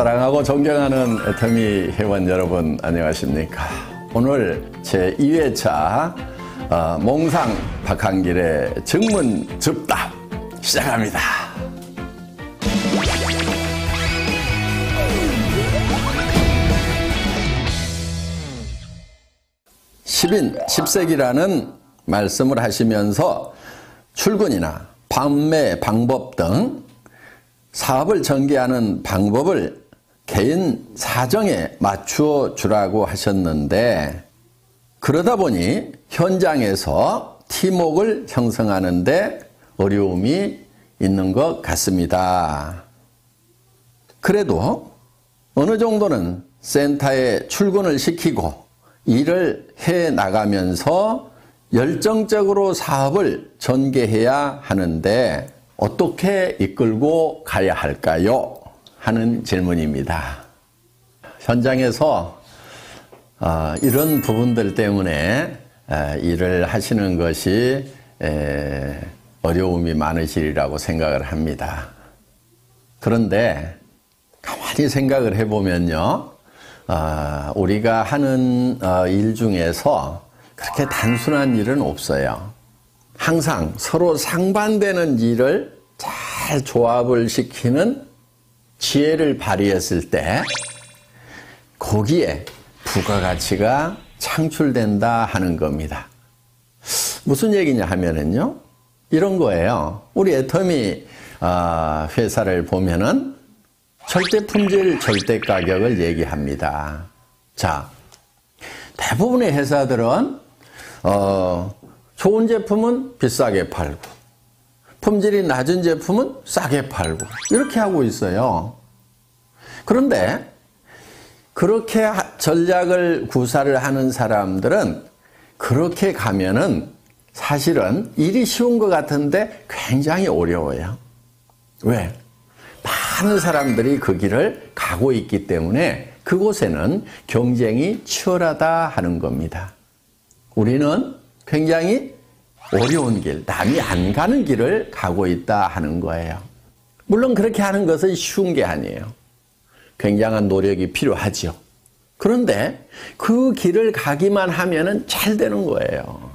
사랑하고 존경하는 애터미 회원 여러분 안녕하십니까. 오늘 제2회차 몽상 박한길의 증문즉답 시작합니다. 10인 10색이라는 말씀을 하시면서 출근이나 판매 방법 등 사업을 전개하는 방법을 개인 사정에 맞추어 주라고 하셨는데, 그러다 보니 현장에서 팀워크를 형성하는 데 어려움이 있는 것 같습니다. 그래도 어느 정도는 센터에 출근을 시키고 일을 해 나가면서 열정적으로 사업을 전개해야 하는데 어떻게 이끌고 가야 할까요? 하는 질문입니다. 현장에서 이런 부분들 때문에 일을 하시는 것이 어려움이 많으시리라고 생각을 합니다. 그런데 가만히 생각을 해보면요, 우리가 하는 일 중에서 그렇게 단순한 일은 없어요. 항상 서로 상반되는 일을 잘 조합을 시키는 지혜를 발휘했을 때 거기에 부가가치가 창출된다 하는 겁니다. 무슨 얘기냐 하면은요, 이런 거예요. 우리 애터미 회사를 보면은 절대 품질, 절대 가격을 얘기합니다. 자, 대부분의 회사들은 좋은 제품은 비싸게 팔고 품질이 낮은 제품은 싸게 팔고 이렇게 하고 있어요. 그런데 그렇게 전략을 구사를 하는 사람들은 그렇게 가면은 사실은 일이 쉬운 것 같은데 굉장히 어려워요. 왜? 많은 사람들이 그 길을 가고 있기 때문에 그곳에는 경쟁이 치열하다 하는 겁니다. 우리는 굉장히 어려운 길, 남이 안 가는 길을 가고 있다 하는 거예요. 물론 그렇게 하는 것은 쉬운 게 아니에요. 굉장한 노력이 필요하죠. 그런데 그 길을 가기만 하면은 잘 되는 거예요.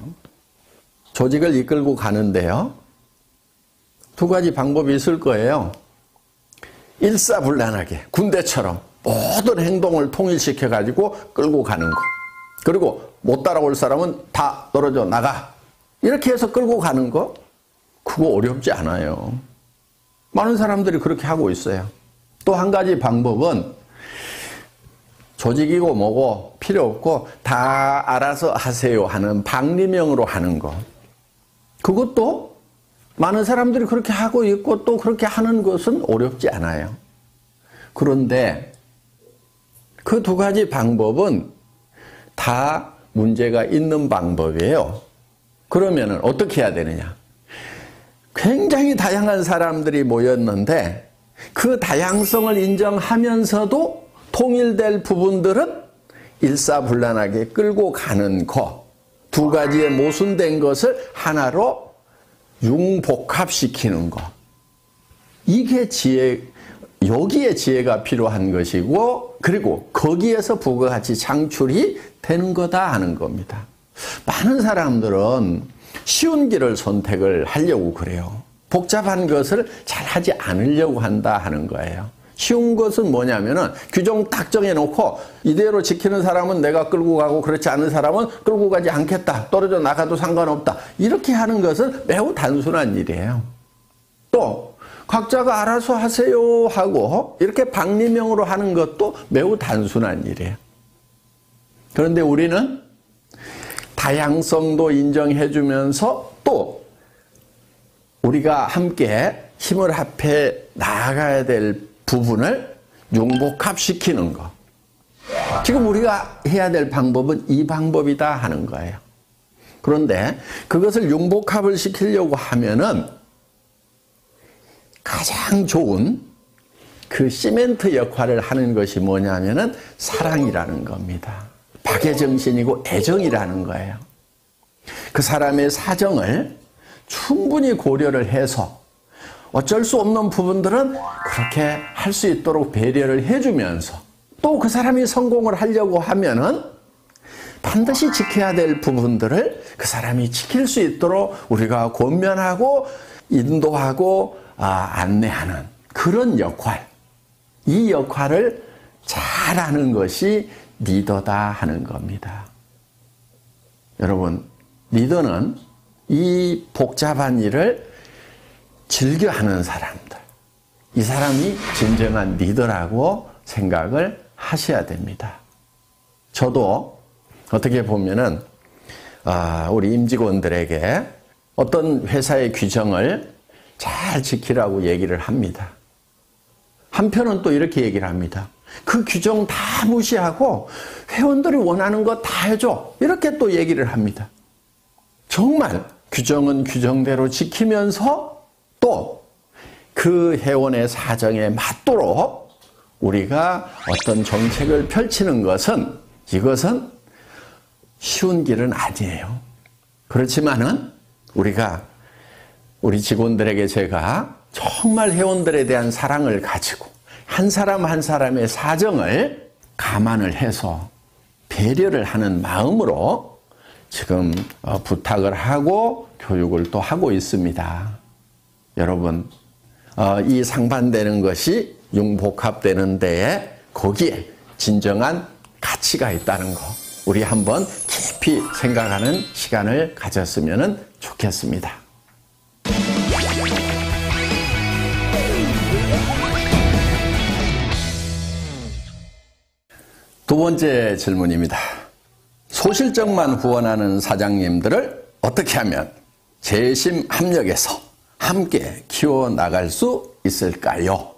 조직을 이끌고 가는데요, 두 가지 방법이 있을 거예요. 일사불란하게 군대처럼 모든 행동을 통일시켜가지고 끌고 가는 거. 그리고 못 따라올 사람은 다 떨어져 나가. 이렇게 해서 끌고 가는 거, 그거 어렵지 않아요. 많은 사람들이 그렇게 하고 있어요. 또 한 가지 방법은 조직이고 뭐고 필요 없고 다 알아서 하세요 하는 방리명으로 하는 거. 그것도 많은 사람들이 그렇게 하고 있고 또 그렇게 하는 것은 어렵지 않아요. 그런데 그 두 가지 방법은 다 문제가 있는 방법이에요. 그러면 어떻게 해야 되느냐? 굉장히 다양한 사람들이 모였는데 그 다양성을 인정하면서도 통일될 부분들은 일사불란하게 끌고 가는 것, 두 가지의 모순된 것을 하나로 융복합시키는 것. 이게 여기에 지혜가 필요한 것이고, 그리고 거기에서 부가가치 창출이 되는 거다 하는 겁니다. 많은 사람들은 쉬운 길을 선택을 하려고 그래요. 복잡한 것을 잘 하지 않으려고 한다 하는 거예요. 쉬운 것은 뭐냐면은 규정 딱 정해놓고 이대로 지키는 사람은 내가 끌고 가고 그렇지 않은 사람은 끌고 가지 않겠다. 떨어져 나가도 상관없다. 이렇게 하는 것은 매우 단순한 일이에요. 또 각자가 알아서 하세요 하고 이렇게 방리명으로 하는 것도 매우 단순한 일이에요. 그런데 우리는 다양성도 인정해주면서 또 우리가 함께 힘을 합해 나아가야 될 부분을 융복합시키는 것. 지금 우리가 해야 될 방법은 이 방법이다 하는 거예요. 그런데 그것을 융복합을 시키려고 하면은 가장 좋은 그 시멘트 역할을 하는 것이 뭐냐면은 사랑이라는 겁니다. 박애정신이고 애정이라는 거예요. 그 사람의 사정을 충분히 고려를 해서 어쩔 수 없는 부분들은 그렇게 할 수 있도록 배려를 해주면서 또 그 사람이 성공을 하려고 하면은 반드시 지켜야 될 부분들을 그 사람이 지킬 수 있도록 우리가 권면하고 인도하고 안내하는 그런 역할, 이 역할을 잘하는 것이 리더다 하는 겁니다. 여러분, 리더는 이 복잡한 일을 즐겨하는 사람들, 이 사람이 진정한 리더라고 생각을 하셔야 됩니다. 저도 어떻게 보면은 우리 임직원들에게 어떤 회사의 규정을 잘 지키라고 얘기를 합니다. 한편은 또 이렇게 얘기를 합니다. 그 규정 다 무시하고 회원들이 원하는 거 다 해줘. 이렇게 또 얘기를 합니다. 정말 규정은 규정대로 지키면서 또 그 회원의 사정에 맞도록 우리가 어떤 정책을 펼치는 것은 이것은 쉬운 길은 아니에요. 그렇지만은 우리 직원들에게 제가 정말 회원들에 대한 사랑을 가지고 한 사람 한 사람의 사정을 감안을 해서 배려를 하는 마음으로 지금 부탁을 하고 교육을 또 하고 있습니다. 여러분, 이 상반되는 것이 융복합되는 데에 거기에 진정한 가치가 있다는 거 우리 한번 깊이 생각하는 시간을 가졌으면 좋겠습니다. 두 번째 질문입니다. 소실적만 후원하는 사장님들을 어떻게 하면 재심 합력해서 함께 키워나갈 수 있을까요?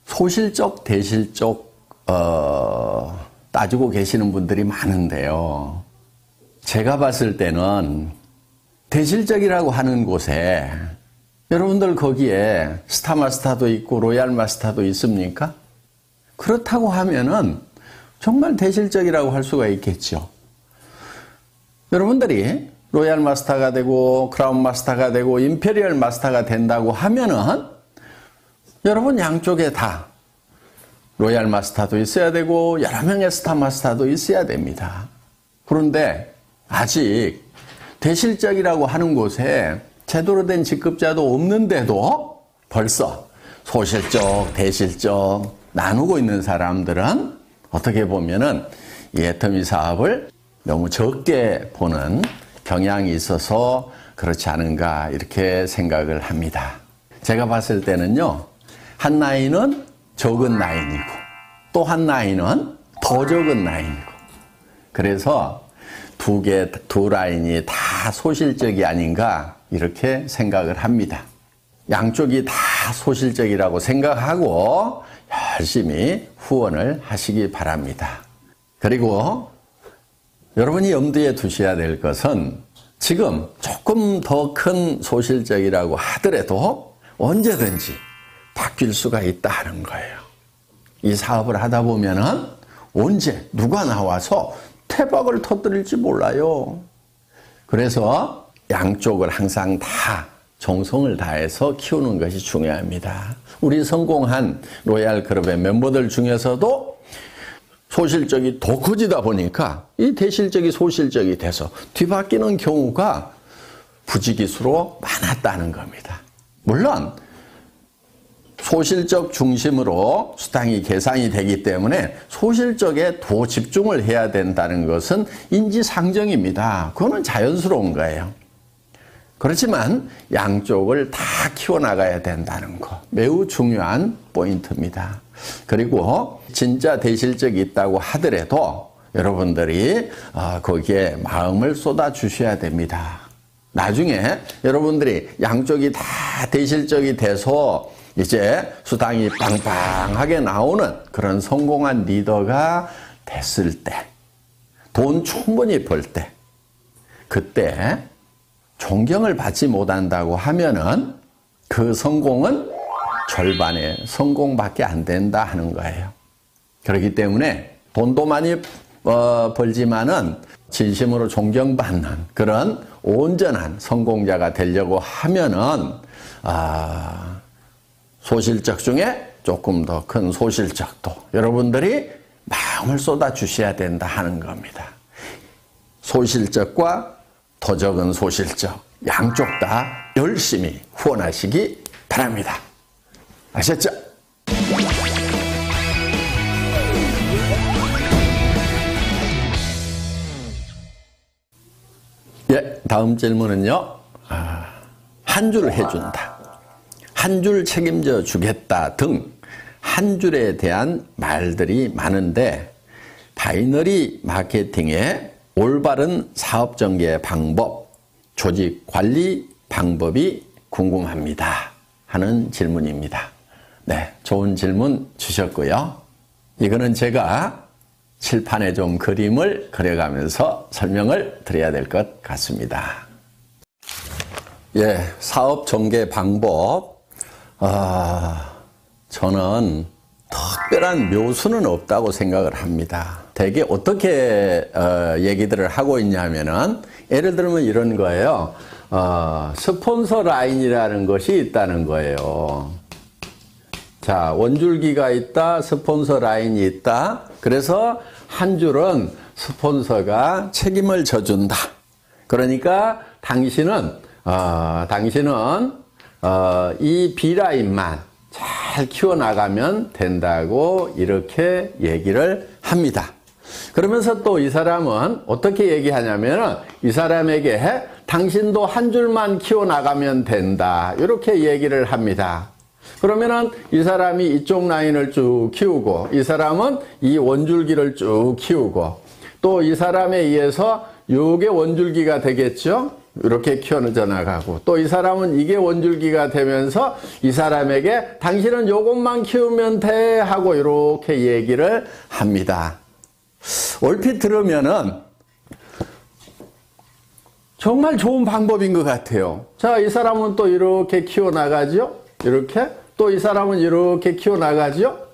소실적, 대실적 따지고 계시는 분들이 많은데요. 제가 봤을 때는 대실적이라고 하는 곳에 여러분들 거기에 스타마스터도 있고 로얄마스터도 있습니까? 그렇다고 하면은 정말 대실적이라고 할 수가 있겠죠. 여러분들이 로얄 마스터가 되고 크라운 마스터가 되고 임페리얼 마스터가 된다고 하면은 여러분 양쪽에 다 로얄 마스터도 있어야 되고 여러 명의 스타 마스터도 있어야 됩니다. 그런데 아직 대실적이라고 하는 곳에 제대로 된 직급자도 없는데도 벌써 소실적, 대실적 나누고 있는 사람들은 어떻게 보면은 이 애터미 사업을 너무 적게 보는 경향이 있어서 그렇지 않은가 이렇게 생각을 합니다. 제가 봤을 때는요, 한 라인은 적은 라인이고 또 한 라인은 더 적은 라인이고 그래서 두 라인이 다 소실적이 아닌가 이렇게 생각을 합니다. 양쪽이 다 소실적이라고 생각하고 열심히 후원을 하시기 바랍니다. 그리고 여러분이 염두에 두셔야 될 것은 지금 조금 더 큰 소실적이라고 하더라도 언제든지 바뀔 수가 있다는 거예요. 이 사업을 하다 보면은 언제 누가 나와서 태박을 터뜨릴지 몰라요. 그래서 양쪽을 항상 다 정성을 다해서 키우는 것이 중요합니다. 우리 성공한 로얄 클럽의 멤버들 중에서도 소실적이 더 커지다 보니까 이 대실적이 소실적이 돼서 뒤바뀌는 경우가 부지기수로 많았다는 겁니다. 물론 소실적 중심으로 수당이 계산이 되기 때문에 소실적에 더 집중을 해야 된다는 것은 인지상정입니다. 그거는 자연스러운 거예요. 그렇지만 양쪽을 다 키워나가야 된다는 거 매우 중요한 포인트입니다. 그리고 진짜 대실적이 있다고 하더라도 여러분들이 거기에 마음을 쏟아 주셔야 됩니다. 나중에 여러분들이 양쪽이 다 대실적이 돼서 이제 수당이 빵빵하게 나오는 그런 성공한 리더가 됐을 때, 돈 충분히 벌 때, 그때 존경을 받지 못한다고 하면은 그 성공은 절반의 성공밖에 안 된다 하는 거예요. 그렇기 때문에 돈도 많이 벌지만은 진심으로 존경받는 그런 온전한 성공자가 되려고 하면은 소실적 중에 조금 더 큰 소실적도 여러분들이 마음을 쏟아 주셔야 된다 하는 겁니다. 소실적과 더 적은 소실적 양쪽 다 열심히 후원하시기 바랍니다. 아셨죠? 예, 다음 질문은요. 한 줄 해준다. 한 줄 책임져 주겠다 등 한 줄에 대한 말들이 많은데 바이너리 마케팅의 올바른 사업 전개 방법, 조직 관리 방법이 궁금합니다 하는 질문입니다. 네, 좋은 질문 주셨고요. 이거는 제가 칠판에 좀 그림을 그려가면서 설명을 드려야 될 것 같습니다. 예, 사업 전개 방법. 저는 특별한 묘수는 없다고 생각을 합니다. 대개 어떻게 얘기들을 하고 있냐면은 예를 들면 이런 거예요. 스폰서 라인이라는 것이 있다는 거예요. 자, 원줄기가 있다, 스폰서 라인이 있다. 그래서 한 줄은 스폰서가 책임을 져준다. 그러니까 당신은 이 B라인만 잘 키워나가면 된다고 이렇게 얘기를 합니다. 그러면서 또 이 사람은 어떻게 얘기하냐면 이 사람에게 당신도 한 줄만 키워나가면 된다. 이렇게 얘기를 합니다. 그러면은 이 사람이 이쪽 라인을 쭉 키우고 이 사람은 이 원줄기를 쭉 키우고 또 이 사람에 의해서 요게 원줄기가 되겠죠? 이렇게 키워져 나가고 또 이 사람은 이게 원줄기가 되면서 이 사람에게 당신은 요것만 키우면 돼 하고 이렇게 얘기를 합니다. 얼핏 들으면은 정말 좋은 방법인 것 같아요. 자, 이 사람은 또 이렇게 키워나가죠? 이렇게. 또 이 사람은 이렇게 키워나가죠?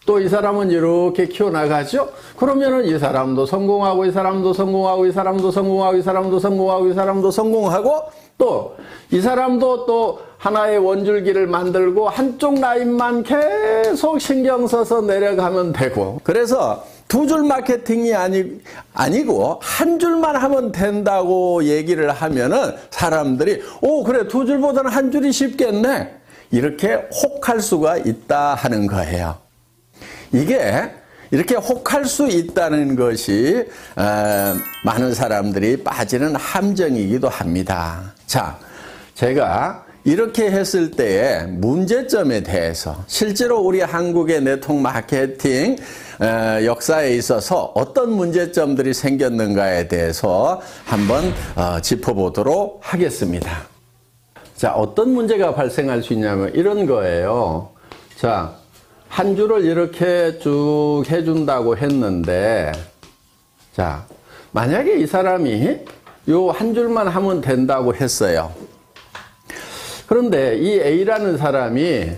또 이 사람은 이렇게 키워나가죠? 그러면은 이 사람도 성공하고, 이 사람도 성공하고, 이 사람도 성공하고, 이 사람도 성공하고, 이 사람도 성공하고, 또 이 사람도 또 하나의 원줄기를 만들고 한쪽 라인만 계속 신경 써서 내려가면 되고. 그래서 두 줄 마케팅이 아니고 한 줄만 하면 된다고 얘기를 하면은 사람들이 그래, 두 줄보다는 한 줄이 쉽겠네. 이렇게 혹할 수가 있다 하는 거예요. 이게 이렇게 혹할 수 있다는 것이 많은 사람들이 빠지는 함정이기도 합니다. 자, 제가 이렇게 했을 때의 문제점에 대해서 실제로 우리 한국의 네트워크 마케팅 역사에 있어서 어떤 문제점들이 생겼는가에 대해서 한번 짚어보도록 하겠습니다. 자, 어떤 문제가 발생할 수 있냐면 이런 거예요. 자, 한 줄을 이렇게 쭉 해준다고 했는데, 자, 만약에 이 사람이 요 한 줄만 하면 된다고 했어요. 그런데 이 A라는 사람이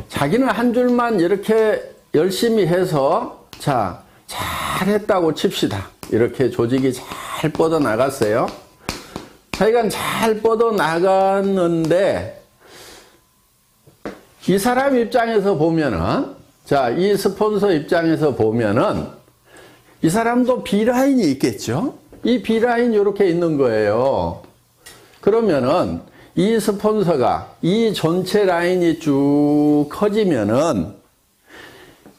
자기는 한 줄만 이렇게 열심히 해서, 자, 잘했다고 칩시다. 이렇게 조직이 잘 뻗어나갔어요. 자기가 잘 뻗어나갔는데, 이 사람 입장에서 보면은, 자, 이 스폰서 입장에서 보면은, 이 사람도 B라인이 있겠죠? 이 B라인이 이렇게 있는 거예요. 그러면은, 이 스폰서가 이 전체 라인이 쭉 커지면은,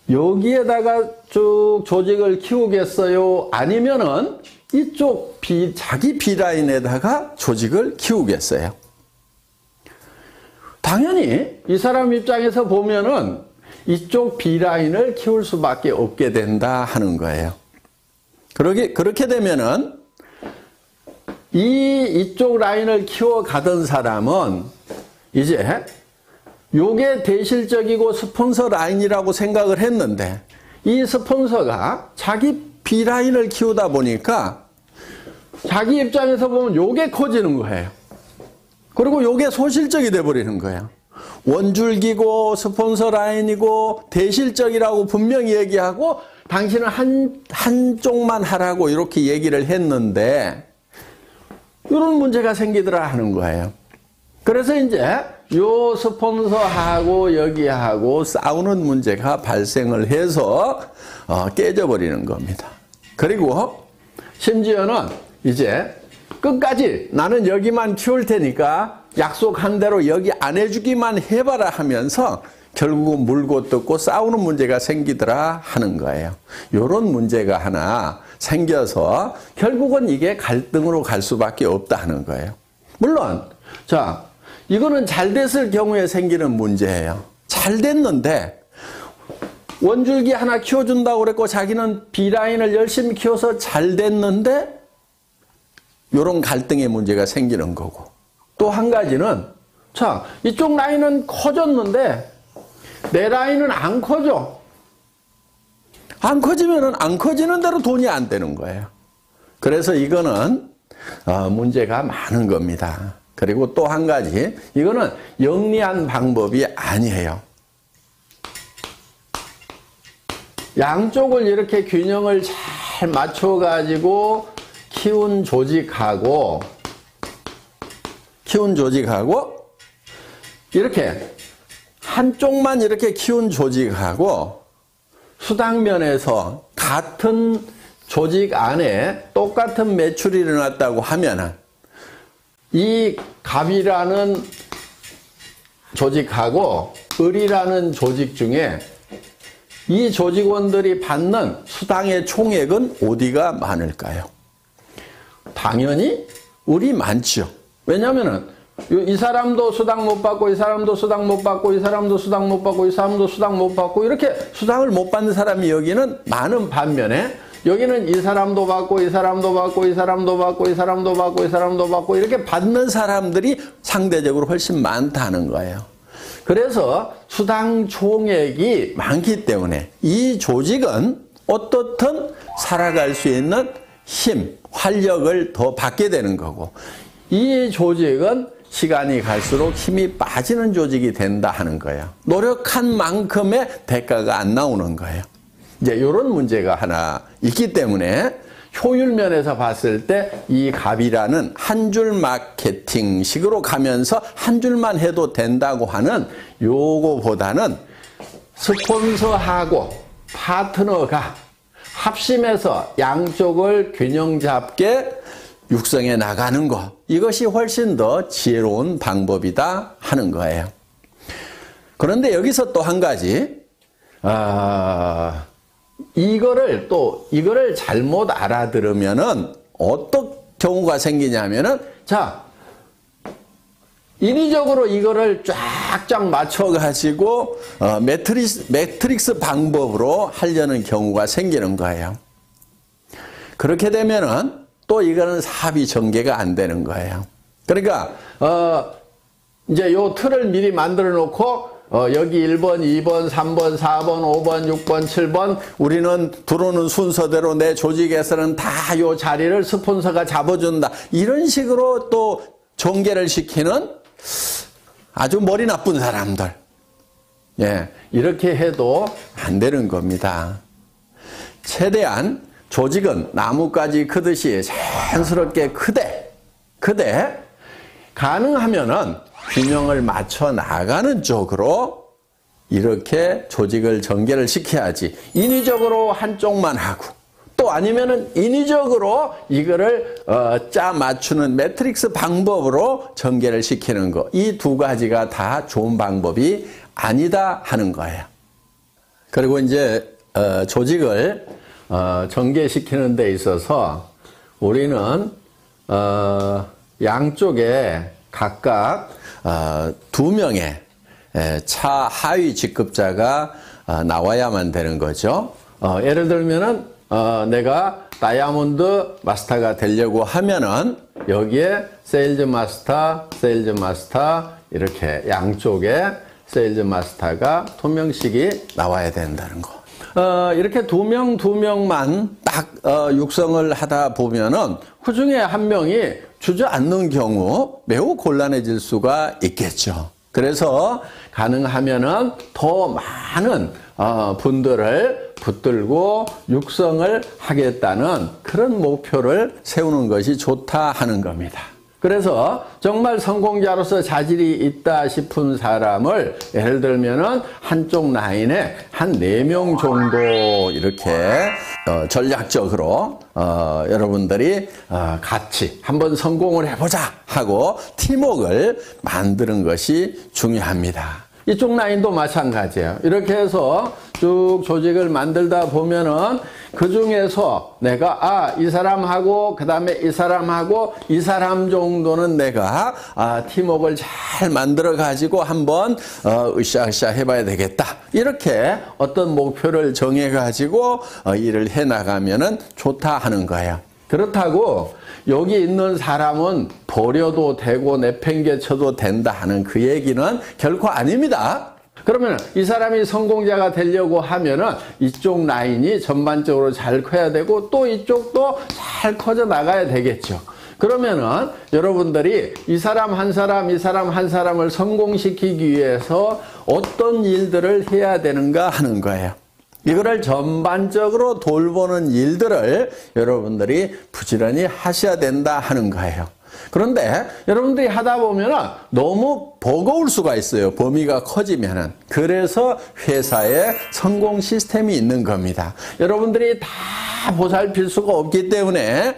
여기에다가 쭉 조직을 키우겠어요? 아니면은, 이쪽 자기 B라인에다가 조직을 키우겠어요? 당연히 이 사람 입장에서 보면은 이쪽 B라인을 키울 수밖에 없게 된다 하는 거예요. 그렇게 되면은 이쪽 라인을 키워가던 사람은 이제 요게 대실적이고 스폰서 라인이라고 생각을 했는데 이 스폰서가 자기 B라인을 키우다 보니까 자기 입장에서 보면 요게 커지는 거예요. 그리고 요게 소실적이 돼버리는 거예요. 원줄기고 스폰서 라인이고 대실적이라고 분명히 얘기하고 당신은 한쪽만 하라고 이렇게 얘기를 했는데 이런 문제가 생기더라 하는 거예요. 그래서 이제 요 스폰서하고 여기하고 싸우는 문제가 발생을 해서 깨져버리는 겁니다. 그리고 심지어는 이제 끝까지 나는 여기만 키울 테니까 약속한 대로 여기 안 해주기만 해봐라 하면서 결국은 물고 뜯고 싸우는 문제가 생기더라 하는 거예요. 이런 문제가 하나 생겨서 결국은 이게 갈등으로 갈 수밖에 없다 하는 거예요. 물론 자, 이거는 잘 됐을 경우에 생기는 문제예요. 잘 됐는데 원줄기 하나 키워준다고 그랬고 자기는 B라인을 열심히 키워서 잘 됐는데 이런 갈등의 문제가 생기는 거고, 또 한 가지는 자, 이쪽 라인은 커졌는데 내 라인은 안 커져. 안 커지면은 안 커지는 대로 돈이 안 되는 거예요. 그래서 이거는 문제가 많은 겁니다. 그리고 또 한 가지, 이거는 영리한 방법이 아니에요. 양쪽을 이렇게 균형을 잘 맞춰가지고 키운 조직하고 이렇게 한쪽만 이렇게 키운 조직하고 수당면에서 같은 조직 안에 똑같은 매출이 일어났다고 하면은 이 갑이라는 조직하고 을이라는 조직 중에 이 조직원들이 받는 수당의 총액은 어디가 많을까요? 당연히 을이 많죠. 왜냐하면은 이 사람도 수당 못 받고 이 사람도 수당 못 받고 이 사람도 수당 못 받고 이 사람도 수당 못 받고 이렇게 수당을 못 받는 사람이 여기는 많은 반면에 여기는 이 사람도 받고 이 사람도 받고 이 사람도 받고 이 사람도 받고 이 사람도 받고 이렇게 받는 사람들이 상대적으로 훨씬 많다는 거예요. 그래서 수당 총액이 많기 때문에 이 조직은 어떻든 살아갈 수 있는 힘, 활력을 더 받게 되는 거고, 이 조직은 시간이 갈수록 힘이 빠지는 조직이 된다 하는 거예요. 노력한 만큼의 대가가 안 나오는 거예요. 이제 이런 문제가 하나 있기 때문에 효율 면에서 봤을 때 이 갑이라는 한 줄 마케팅식으로 가면서 한 줄만 해도 된다고 하는 요거보다는 스폰서하고 파트너가 합심해서 양쪽을 균형 잡게 육성해 나가는 것, 이것이 훨씬 더 지혜로운 방법이다 하는 거예요. 그런데 여기서 또 한 가지, 이거를 잘못 알아들으면은 어떤 경우가 생기냐면은, 자, 인위적으로 이거를 쫙쫙 맞춰가지고 매트릭스 방법으로 하려는 경우가 생기는 거예요. 그렇게 되면은 또 이거는 사업이 전개가 안 되는 거예요. 그러니까 이제 요 틀을 미리 만들어 놓고 여기 1번, 2번, 3번, 4번, 5번, 6번, 7번 우리는 들어오는 순서대로 내 조직에서는 다 요 자리를 스폰서가 잡아준다. 이런 식으로 또 전개를 시키는 아주 머리 나쁜 사람들. 예, 이렇게 해도 안 되는 겁니다. 최대한 조직은 나뭇가지 크듯이 자연스럽게 크되 가능하면은 균형을 맞춰 나가는 쪽으로 이렇게 조직을 전개를 시켜야지, 인위적으로 한쪽만 하고 또 아니면은 인위적으로 이거를 짜 맞추는 매트릭스 방법으로 전개를 시키는 거, 이 두 가지가 다 좋은 방법이 아니다 하는 거예요. 그리고 이제 조직을 전개시키는 데 있어서 우리는 양쪽에 각각 2명의 차하위 직급자가 나와야만 되는 거죠. 예를 들면은 내가 다이아몬드 마스터가 되려고 하면은 여기에 세일즈 마스터 이렇게 양쪽에 세일즈 마스터가 2명씩이 나와야 된다는 거. 이렇게 2명만 딱 육성을 하다 보면은 그 중에 한 명이 주저앉는 경우 매우 곤란해질 수가 있겠죠. 그래서 가능하면은 더 많은 분들을 붙들고 육성을 하겠다는 그런 목표를 세우는 것이 좋다 하는 겁니다. 그래서 정말 성공자로서 자질이 있다 싶은 사람을 예를 들면은 한쪽 라인에 한 4명 정도 이렇게 전략적으로 여러분들이 같이 한번 성공을 해보자 하고 팀워크를 만드는 것이 중요합니다. 이쪽 라인도 마찬가지예요. 이렇게 해서 쭉 조직을 만들다 보면은 그 중에서 내가 이 사람하고 그 다음에 이 사람하고 이 사람 정도는 내가 팀워크를 잘 만들어 가지고 한번 으쌰으쌰 해봐야 되겠다. 이렇게 어떤 목표를 정해 가지고 일을 해 나가면은 좋다 하는 거예요. 그렇다고 여기 있는 사람은 버려도 되고 내팽개쳐도 된다 하는 그 얘기는 결코 아닙니다. 그러면 이 사람이 성공자가 되려고 하면은 이쪽 라인이 전반적으로 잘 커야 되고 또 이쪽도 잘 커져 나가야 되겠죠. 그러면은 여러분들이 이 사람 한 사람, 이 사람 한 사람을 성공시키기 위해서 어떤 일들을 해야 되는가 하는 거예요. 이거를 전반적으로 돌보는 일들을 여러분들이 부지런히 하셔야 된다 하는 거예요. 그런데 여러분들이 하다 보면 너무 버거울 수가 있어요. 범위가 커지면은. 그래서 회사에 성공 시스템이 있는 겁니다. 여러분들이 다 보살필 수가 없기 때문에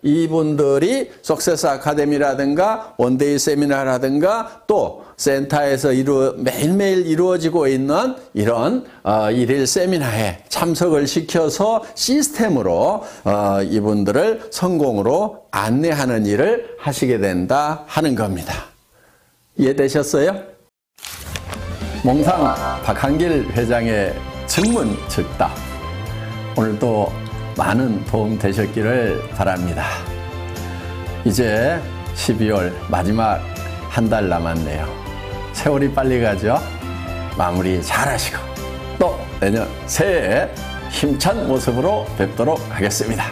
이분들이 석세스 아카데미라든가 원데이 세미나라든가 또 센터에서 매일매일 이루어지고 있는 이런 일일 세미나에 참석을 시켜서 시스템으로 이분들을 성공으로 안내하는 일을 하시게 된다 하는 겁니다. 이해되셨어요? 몽상 박한길 회장의 증문 즉답. 오늘도 많은 도움 되셨기를 바랍니다. 이제 12월 마지막 한 달 남았네요. 세월이 빨리 가죠? 마무리 잘 하시고 또 내년 새해에 힘찬 모습으로 뵙도록 하겠습니다.